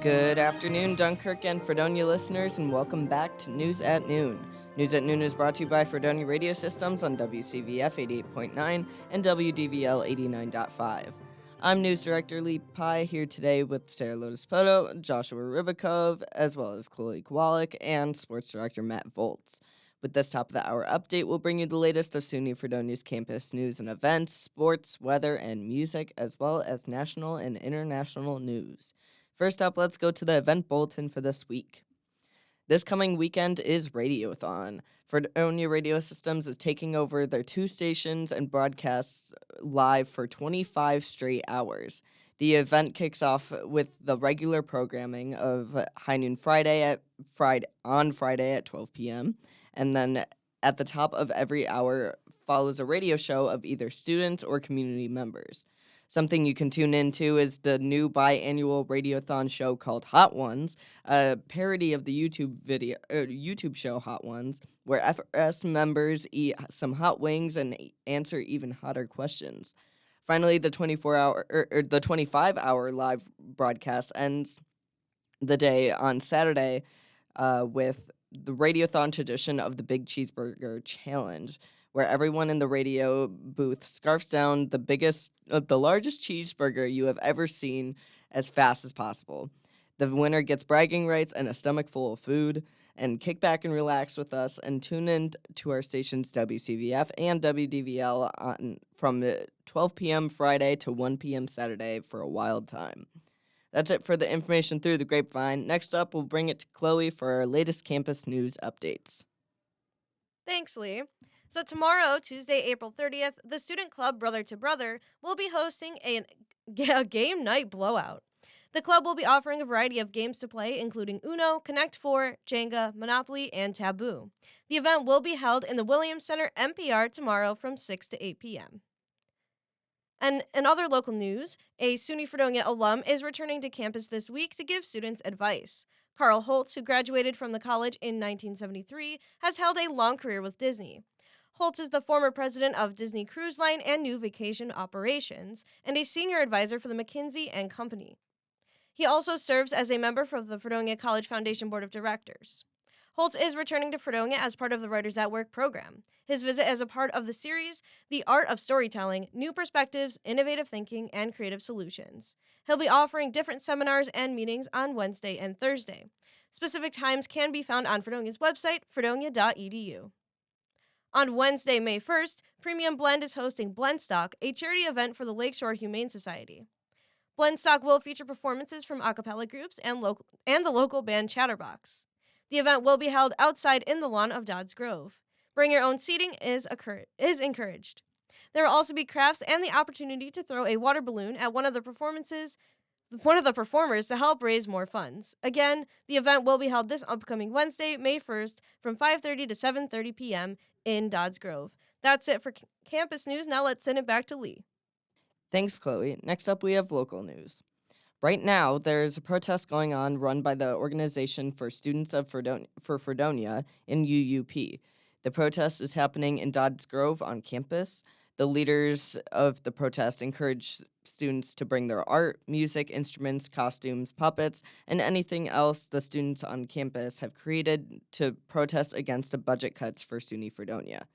Good afternoon, Dunkirk and Fredonia listeners, and welcome back to News at Noon. News at Noon is brought to you by Fredonia Radio Systems on WCVF 88.9 and WDVL 89.5. I'm News Director Lee Pye here today with Sara Lodespoto, Joshua Ribakove, as well as Kowalyk and Sports Director Matt Volz. With this top of the hour update, we'll bring you the latest of SUNY Fredonia's campus news and events, sports, weather, and music, as well as national and international news. First up, let's go to the event bulletin for this week. This coming weekend is Radiothon. Fredonia Radio Systems is taking over their 2 stations and broadcasts live for 25 straight hours. The event kicks off with the regular programming of High Noon on Friday at 12 p.m., and then at the top of every hour follows a radio show of either students or community members. Something you can tune into is the new biannual Radiothon show called Hot Ones, a parody of the YouTube show Hot Ones, where FRS members eat some hot wings and answer even hotter questions. Finally, the 25-hour live broadcast ends the day on Saturday with the Radiothon tradition of the Big Cheeseburger Challenge, where everyone in the radio booth scarfs down the largest cheeseburger you have ever seen as fast as possible. The winner gets bragging rights and a stomach full of food. And kick back and relax with us and tune in to our stations WCVF and WDVL from 12 p.m. Friday to 1 p.m. Saturday for a wild time. That's it for the information through the grapevine. Next up, we'll bring it to Chloe for our latest campus news updates. Thanks, Lee. So tomorrow, Tuesday, April 30th, the student club Brother to Brother will be hosting a game night blowout. The club will be offering a variety of games to play, including Uno, Connect 4, Jenga, Monopoly, and Taboo. The event will be held in the Williams Center MPR tomorrow from 6 to 8 p.m. And in other local news, a SUNY Fredonia alum is returning to campus this week to give students advice. Carl Holtz, who graduated from the college in 1973, has held a long career with Disney. Holtz is the former president of Disney Cruise Line and New Vacation Operations, and a senior advisor for the McKinsey & Company. He also serves as a member for the Fredonia College Foundation Board of Directors. Holtz is returning to Fredonia as part of the Writers at Work program. His visit is a part of the series, The Art of Storytelling, New Perspectives, Innovative Thinking, and Creative Solutions. He'll be offering different seminars and meetings on Wednesday and Thursday. Specific times can be found on Fredonia's website, fredonia.edu. On Wednesday, May 1st, Premium Blend is hosting Blendstock, a charity event for the Lakeshore Humane Society. Blendstock will feature performances from a cappella groups and the local band Chatterbox. The event will be held outside in the lawn of Dodds Grove. Bring your own seating is encouraged. There will also be crafts and the opportunity to throw a water balloon at one of the performers to help raise more funds. Again, the event will be held this upcoming Wednesday, May 1st, from 5:30 to 7:30 p.m. in Dodds Grove. That's it for campus news. Now let's send it back to Lee. Thanks, Chloe. Next up, we have local news. Right now, there's a protest going on run by the Organization for Students of Fredonia in UUP. The protest is happening in Dodds Grove on campus. The leaders of the protest encourage students to bring their art, music, instruments, costumes, puppets, and anything else the students on campus have created to protest against the budget cuts for SUNY Fredonia.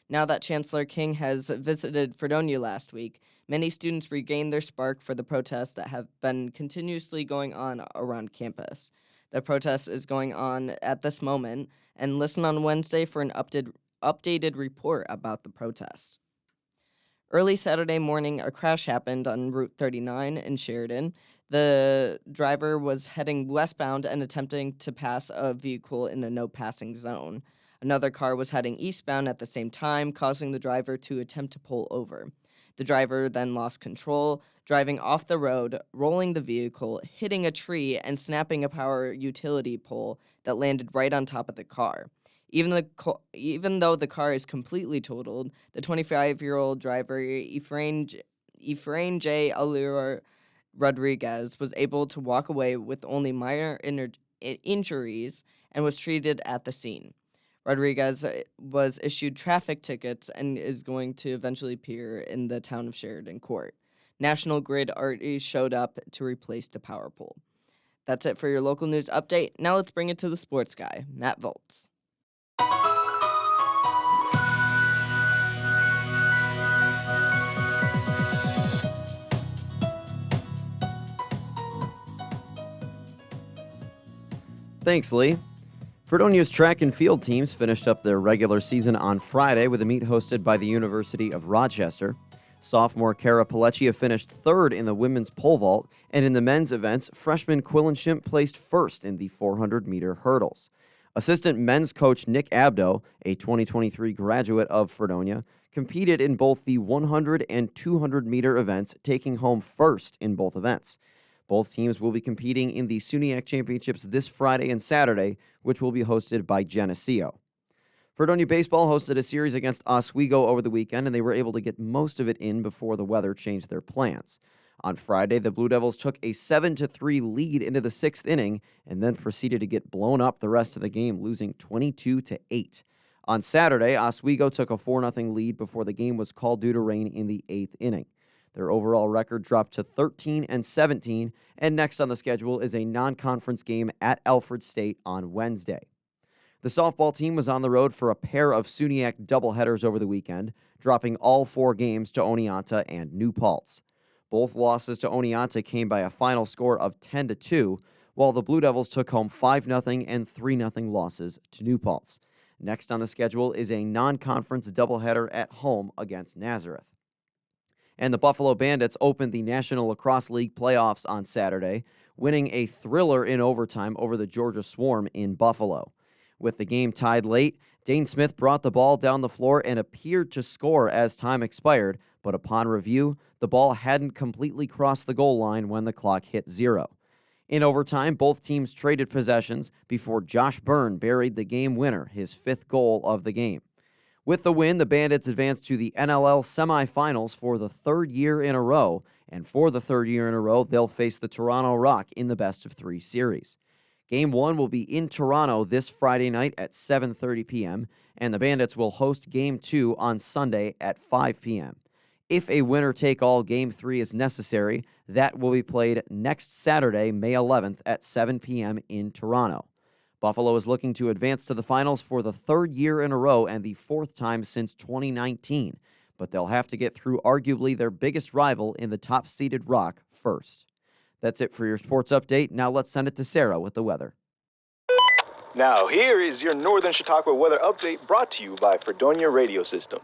Now that Chancellor King has visited Fredonia last week, many students regained their spark for the protests that have been continuously going on around campus. The protest is going on at this moment, and listen on Wednesday for an updated report about the protests. Early Saturday morning, a crash happened on Route 39 in Sheridan. The driver was heading westbound and attempting to pass a vehicle in a no-passing zone. Another car was heading eastbound at the same time, causing the driver to attempt to pull over. The driver then lost control, driving off the road, rolling the vehicle, hitting a tree, and snapping a power utility pole that landed right on top of the car. Even though the car is completely totaled, the 25-year-old driver, Efrain J. Allure Rodriguez, was able to walk away with only minor injuries and was treated at the scene. Rodriguez was issued traffic tickets and is going to eventually appear in the town of Sheridan court. National Grid already showed up to replace the power pole. That's it for your local news update. Now let's bring it to the sports guy, Matt Volz. Thanks, Lee. Fredonia's track and field teams finished up their regular season on Friday with a meet hosted by the University of Rochester. Sophomore Kara Palecchia finished third in the women's pole vault, and in the men's events, freshman Quillen Shimp placed first in the 400-meter hurdles. Assistant men's coach Nick Abdo, a 2023 graduate of Fredonia, competed in both the 100 and 200-meter events, taking home first in both events. Both teams will be competing in the SUNYAC Championships this Friday and Saturday, which will be hosted by Geneseo. Fredonia baseball hosted a series against Oswego over the weekend, and they were able to get most of it in before the weather changed their plans. On Friday, the Blue Devils took a 7-3 lead into the sixth inning and then proceeded to get blown up the rest of the game, losing 22-8. On Saturday, Oswego took a 4-0 lead before the game was called due to rain in the eighth inning. Their overall record dropped to 13-17, and next on the schedule is a non-conference game at Alfred State on Wednesday. The softball team was on the road for a pair of SUNYAC doubleheaders over the weekend, dropping all 4 games to Oneonta and New Paltz. Both losses to Oneonta came by a final score of 10-2, while the Blue Devils took home 5-0 and 3-0 losses to New Paltz. Next on the schedule is a non-conference doubleheader at home against Nazareth. And the Buffalo Bandits opened the National Lacrosse League playoffs on Saturday, winning a thriller in overtime over the Georgia Swarm in Buffalo. With the game tied late, Dane Smith brought the ball down the floor and appeared to score as time expired, but upon review, the ball hadn't completely crossed the goal line when the clock hit 0. In overtime, both teams traded possessions before Josh Byrne buried the game winner, his 5th goal of the game. With the win, the Bandits advanced to the NLL semifinals for the 3rd year in a row, and for the 3rd year in a row, they'll face the Toronto Rock in the best-of-3 series. Game 1 will be in Toronto this Friday night at 7:30 p.m., and the Bandits will host Game 2 on Sunday at 5 p.m. If a winner-take-all Game 3 is necessary, that will be played next Saturday, May 11th at 7 p.m. in Toronto. Buffalo is looking to advance to the finals for the 3rd year in a row and the 4th time since 2019, but they'll have to get through arguably their biggest rival in the top-seeded Rock first. That's it for your sports update. Now let's send it to Sara with the weather. Now here is your Northern Chautauqua weather update brought to you by Fredonia Radio Systems.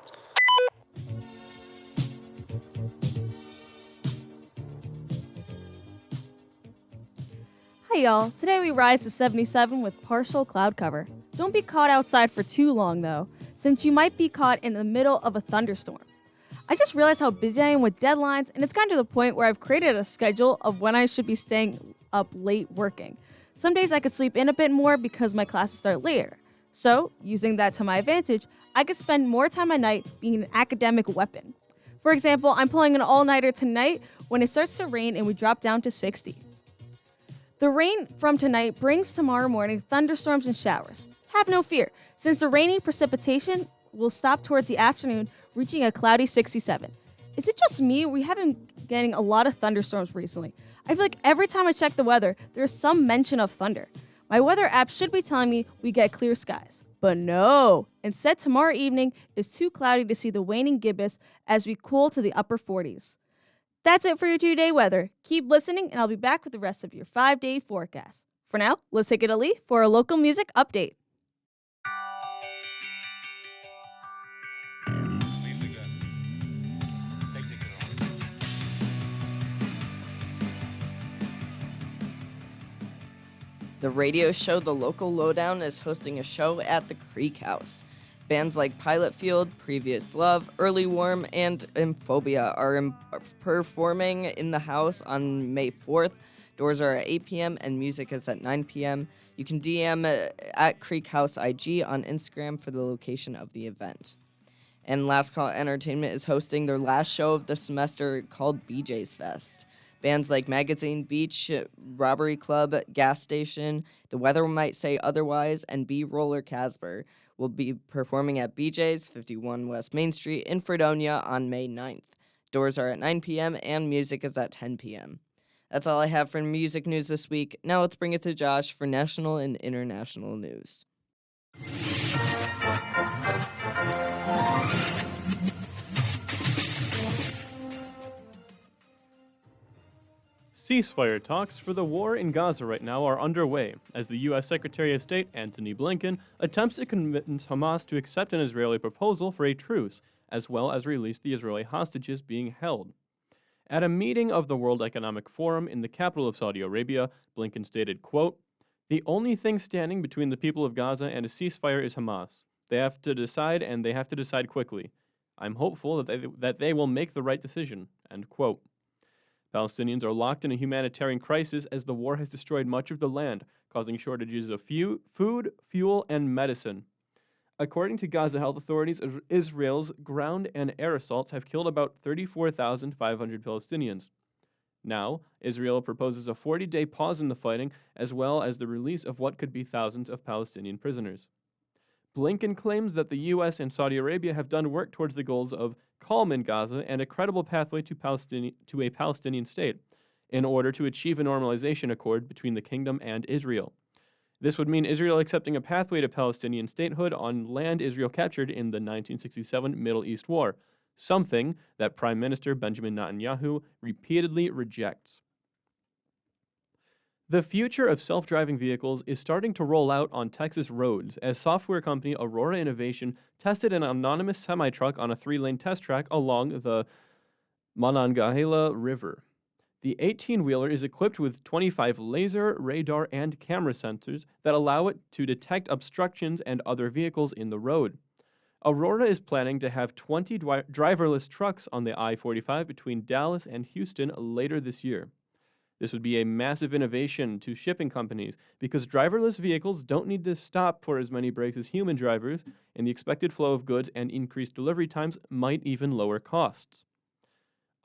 Hi y'all, today we rise to 77 with partial cloud cover. Don't be caught outside for too long though, since you might be caught in the middle of a thunderstorm. I just realized how busy I am with deadlines, and it's gotten to the point where I've created a schedule of when I should be staying up late working. Some days I could sleep in a bit more because my classes start later. So, using that to my advantage, I could spend more time at night being an academic weapon. For example, I'm pulling an all-nighter tonight when it starts to rain and we drop down to 60. The rain from tonight brings tomorrow morning thunderstorms and showers. Have no fear, since the rainy precipitation will stop towards the afternoon, reaching a cloudy 67. Is it just me? We have been getting a lot of thunderstorms recently. I feel like every time I check the weather, there's some mention of thunder. My weather app should be telling me we get clear skies. But no! Instead, tomorrow evening is too cloudy to see the waning gibbous as we cool to the upper 40s. That's it for your 2-day weather. Keep listening, and I'll be back with the rest of your 5-day forecast. For now, let's take it to Lee for a local music update. The radio show The Local Lowdown is hosting a show at the Creek House. Bands like Pilot Field, Previous Love, Early Warm, and Amphobia are performing in the house on May 4th. Doors are at 8 p.m. and music is at 9 p.m. You can DM at Creek House IG on Instagram for the location of the event. And Last Call Entertainment is hosting their last show of the semester called BJ's Fest. Bands like Magazine Beach, Robbery Club, Gas Station, The Weather Might Say Otherwise, and B-Roller Casper will be performing at BJ's, 51 West Main Street in Fredonia on May 9th. Doors are at 9 p.m. and music is at 10 p.m. That's all I have for music news this week. Now let's bring it to Josh for national and international news. Ceasefire talks for the war in Gaza right now are underway, as the U.S. Secretary of State Antony Blinken attempts to convince Hamas to accept an Israeli proposal for a truce, as well as release the Israeli hostages being held. At a meeting of the World Economic Forum in the capital of Saudi Arabia, Blinken stated, quote, "The only thing standing between the people of Gaza and a ceasefire is Hamas. They have to decide, and they have to decide quickly. I'm hopeful that they will make the right decision," end quote. Palestinians are locked in a humanitarian crisis as the war has destroyed much of the land, causing shortages of food, fuel, and medicine. According to Gaza health authorities, Israel's ground and air assaults have killed about 34,500 Palestinians. Now, Israel proposes a 40-day pause in the fighting, as well as the release of what could be thousands of Palestinian prisoners. Blinken claims that the U.S. and Saudi Arabia have done work towards the goals of calm in Gaza and a credible pathway to a Palestinian state, in order to achieve a normalization accord between the kingdom and Israel. This would mean Israel accepting a pathway to Palestinian statehood on land Israel captured in the 1967 Middle East War, something that Prime Minister Benjamin Netanyahu repeatedly rejects. The future of self-driving vehicles is starting to roll out on Texas roads as software company Aurora Innovation tested an anonymous semi-truck on a 3-lane test track along the Monongahela River. The 18-wheeler is equipped with 25 laser, radar, and camera sensors that allow it to detect obstructions and other vehicles in the road. Aurora is planning to have 20 driverless trucks on the I-45 between Dallas and Houston later this year. This would be a massive innovation to shipping companies because driverless vehicles don't need to stop for as many breaks as human drivers, and the expected flow of goods and increased delivery times might even lower costs.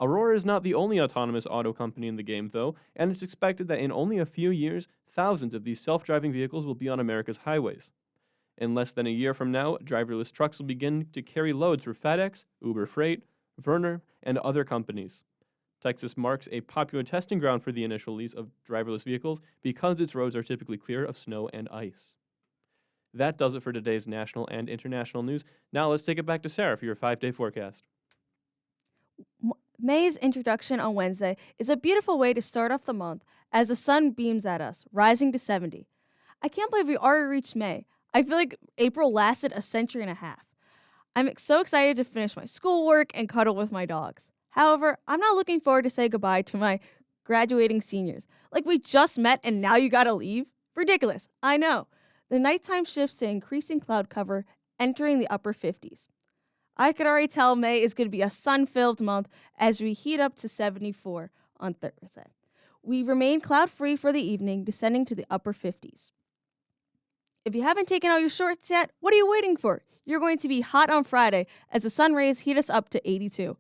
Aurora is not the only autonomous auto company in the game, though, and it's expected that in only a few years, thousands of these self-driving vehicles will be on America's highways. In less than a year from now, driverless trucks will begin to carry loads for FedEx, Uber Freight, Werner, and other companies. Texas marks a popular testing ground for the initial release of driverless vehicles because its roads are typically clear of snow and ice. That does it for today's national and international news. Now let's take it back to Sara for your 5-day forecast. May's introduction on Wednesday is a beautiful way to start off the month as the sun beams at us, rising to 70. I can't believe we already reached May. I feel like April lasted a century and a half. I'm so excited to finish my schoolwork and cuddle with my dogs. However, I'm not looking forward to say goodbye to my graduating seniors. Like we just met and now you gotta leave? Ridiculous, I know. The nighttime shifts to increasing cloud cover, entering the upper 50s. I could already tell May is going to be a sun-filled month as we heat up to 74 on Thursday. We remain cloud-free for the evening, descending to the upper 50s. If you haven't taken out your shorts yet, what are you waiting for? You're going to be hot on Friday as the sun rays heat us up to 82.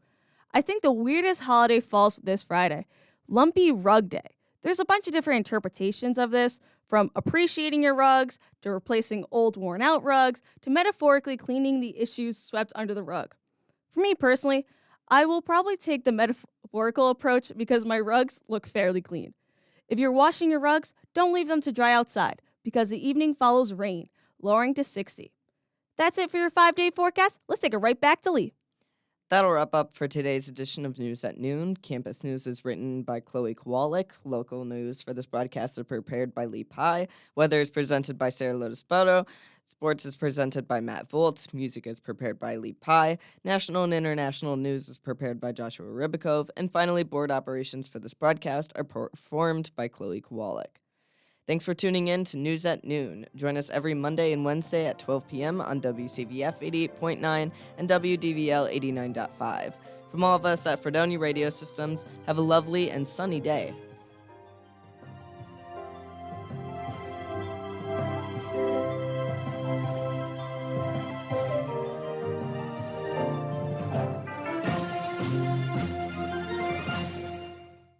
I think the weirdest holiday falls this Friday, Lumpy Rug Day. There's a bunch of different interpretations of this, from appreciating your rugs, to replacing old worn-out rugs, to metaphorically cleaning the issues swept under the rug. For me personally, I will probably take the metaphorical approach because my rugs look fairly clean. If you're washing your rugs, don't leave them to dry outside because the evening follows rain, lowering to 60. That's it for your 5-day forecast. Let's take it right back to Lee. That'll wrap up for today's edition of News at Noon. Campus News is written by Kowalyk. Local news for this broadcast is prepared by Lee Pye. Weather is presented by Sara Lodespoto. Sports is presented by Matt Volz. Music is prepared by Lee Pye. National and international news is prepared by Joshua Ribakove. And finally, board operations for this broadcast are performed by Kowalyk. Thanks for tuning in to News at Noon. Join us every Monday and Wednesday at 12 p.m. on WCVF 88.9 and WDVL 89.5. From all of us at Fredonia Radio Systems, have a lovely and sunny day.